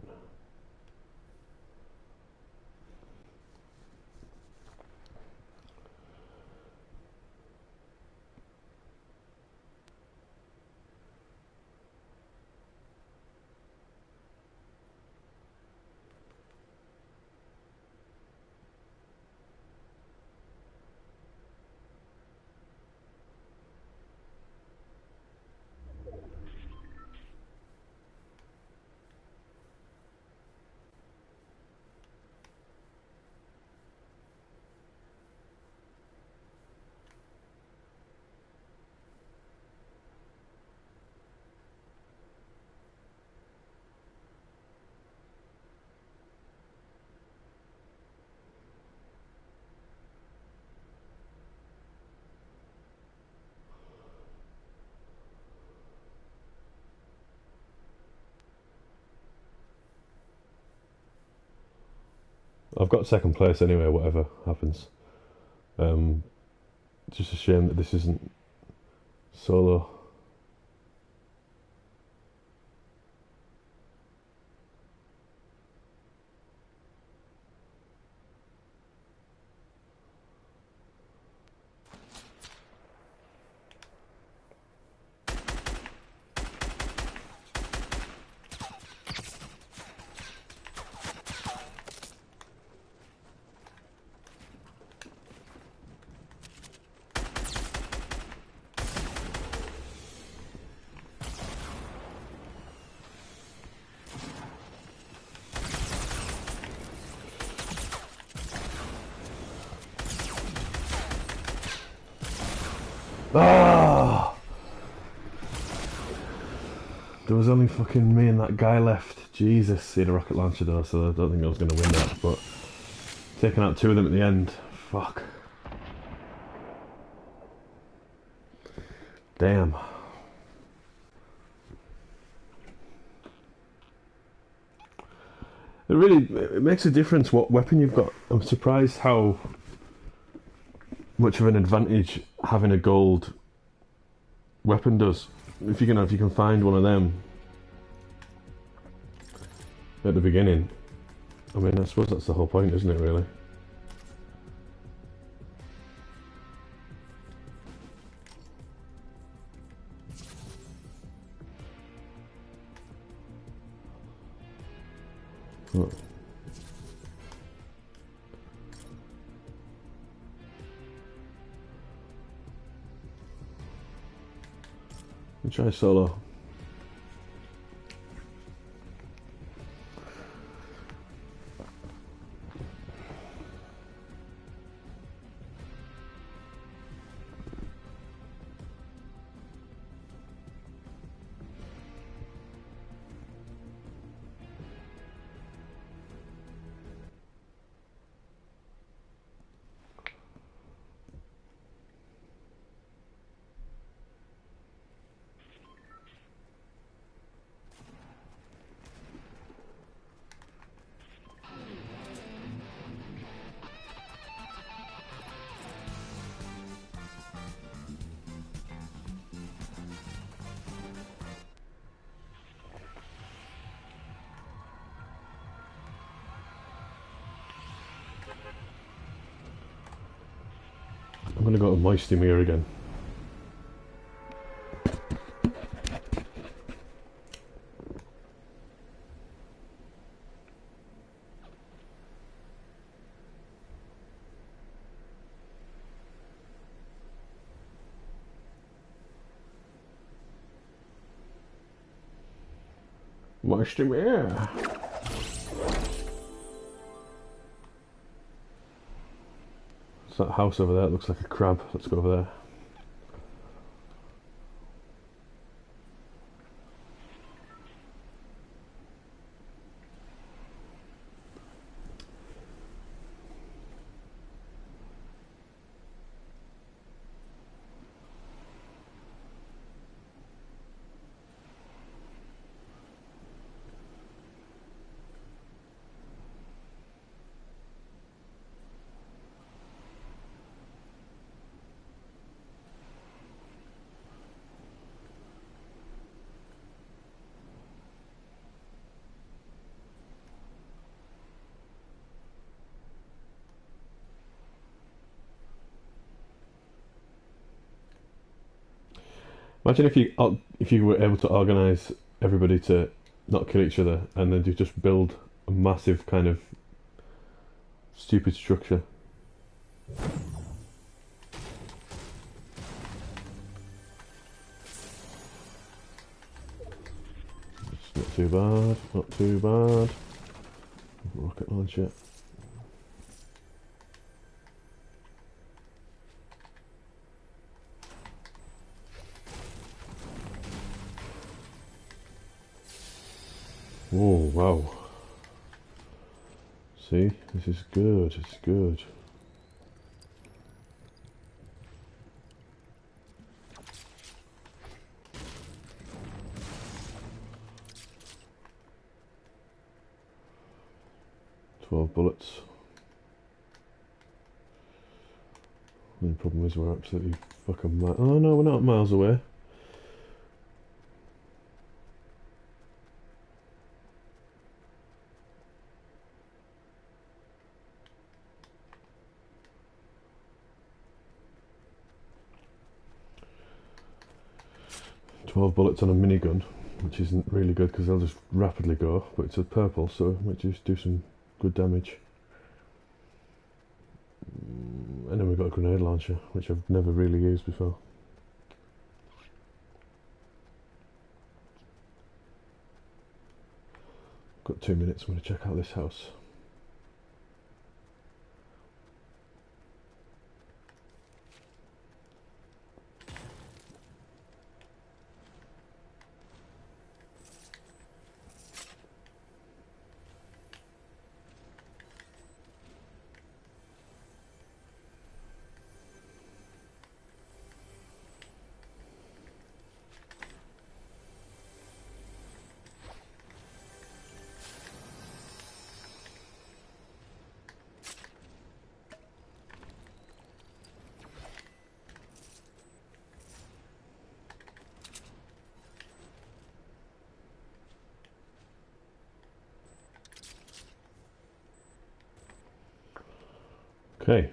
I've got 2nd place anyway, whatever happens. Um, just a shame that this isn't solo. Ah! There was only fucking me and that guy left. Jesus, he had a rocket launcher though, so I don't think I was going to win that. But taking out 2 of them at the end, fuck. Damn. It makes a difference what weapon you've got. I'm surprised how much of an advantage having a gold weapon does. If you can find one of them at the beginning, I mean, I suppose that's the whole point, isn't it? Really. What? Try solo. gonna go to Moisty Mere again. Moisty Mere. It's that house over there. It looks like a crab. Let's go over there. Imagine if you were able to organise everybody to not kill each other, and then to just build a massive kind of stupid structure. It's not too bad. Not too bad. Rocket launcher. Oh wow. See, this is good, it's good. Bullets. The only problem is we're absolutely fucking oh no, we're not miles away. Bullets on a minigun, which isn't really good because they'll just rapidly go, but it's a purple, so it might just do some good damage. And then we've got a grenade launcher, which I've never really used before. Got 2 minutes, I'm going to check out this house. Okay.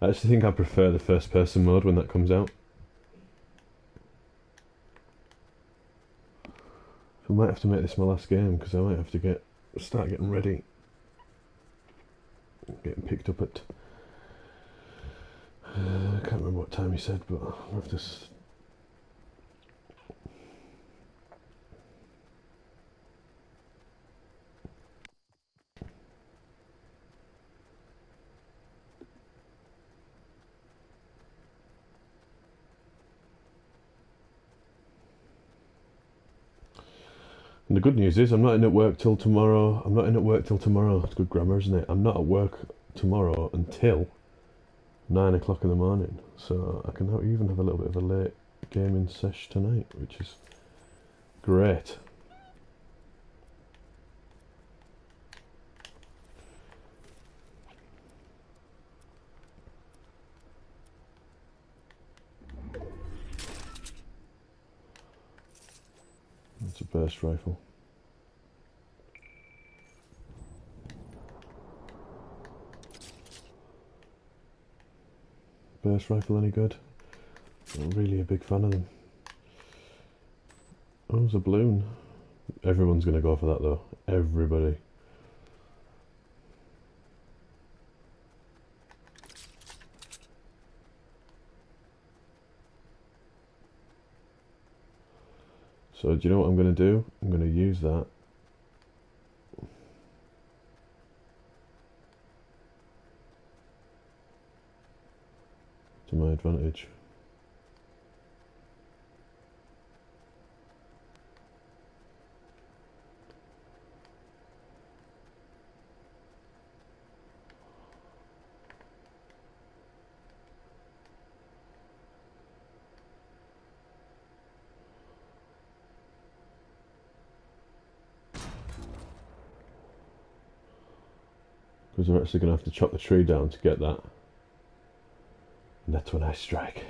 I actually think I prefer the first person mode when that comes out. I might have to make this my last game because I might have to start getting ready. Getting picked up at I can't remember what time he said, but I'll have to And the good news is I'm not in at work till tomorrow. I'm not in at work till tomorrow. It's good grammar, isn't it? I'm not at work tomorrow until 9 o'clock in the morning. So I can even have a little bit of a late gaming sesh tonight, which is great. It's a burst rifle. Burst rifle any good? Not really a big fan of them. Oh, there's a balloon. Everyone's going to go for that though. Everybody. So do you know what I'm going to do? I'm going to use that to my advantage. Because we're actually going to have to chop the tree down to get that. And that's when I strike.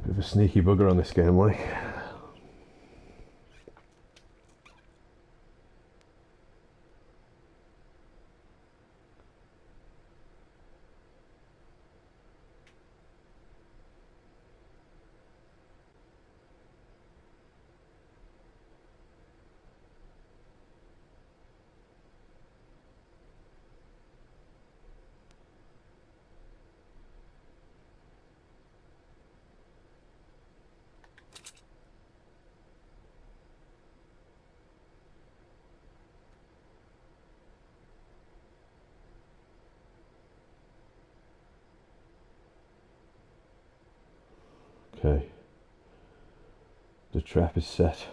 Bit of a sneaky bugger on this game, like. Okay. The trap is set.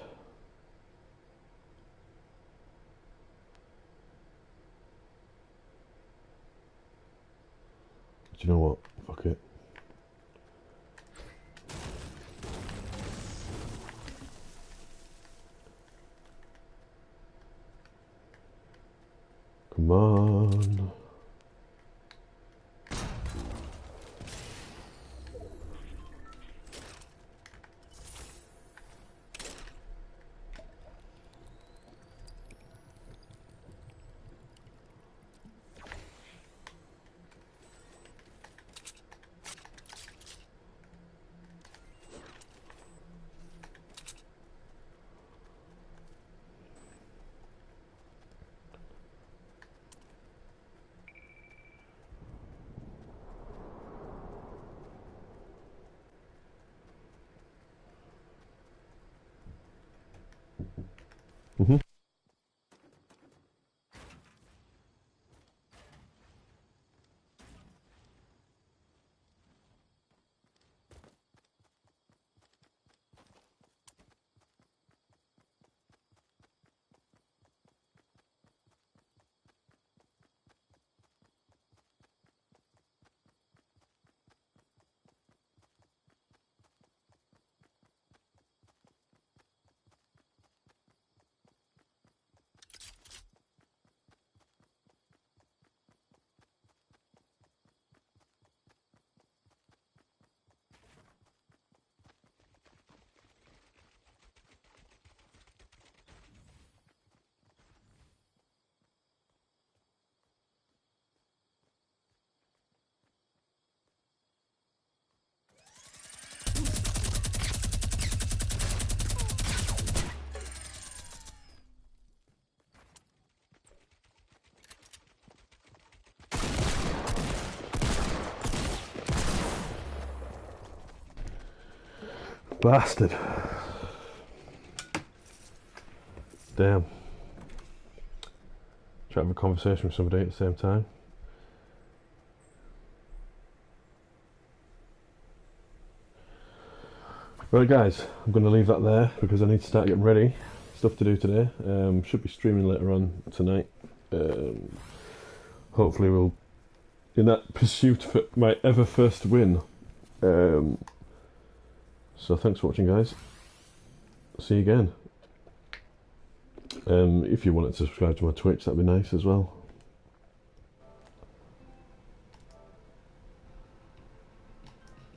Do you know what? Fuck it. Come on. Mm-hmm. Bastard. Damn. Try to have a conversation with somebody at the same time. Right guys, I'm going to leave that there because I need to start getting ready. Stuff to do today. Should be streaming later on tonight. Hopefully we'll, in that pursuit for my ever first win. So thanks for watching guys. See you again. If you wanted to subscribe to my Twitch, that'd be nice as well.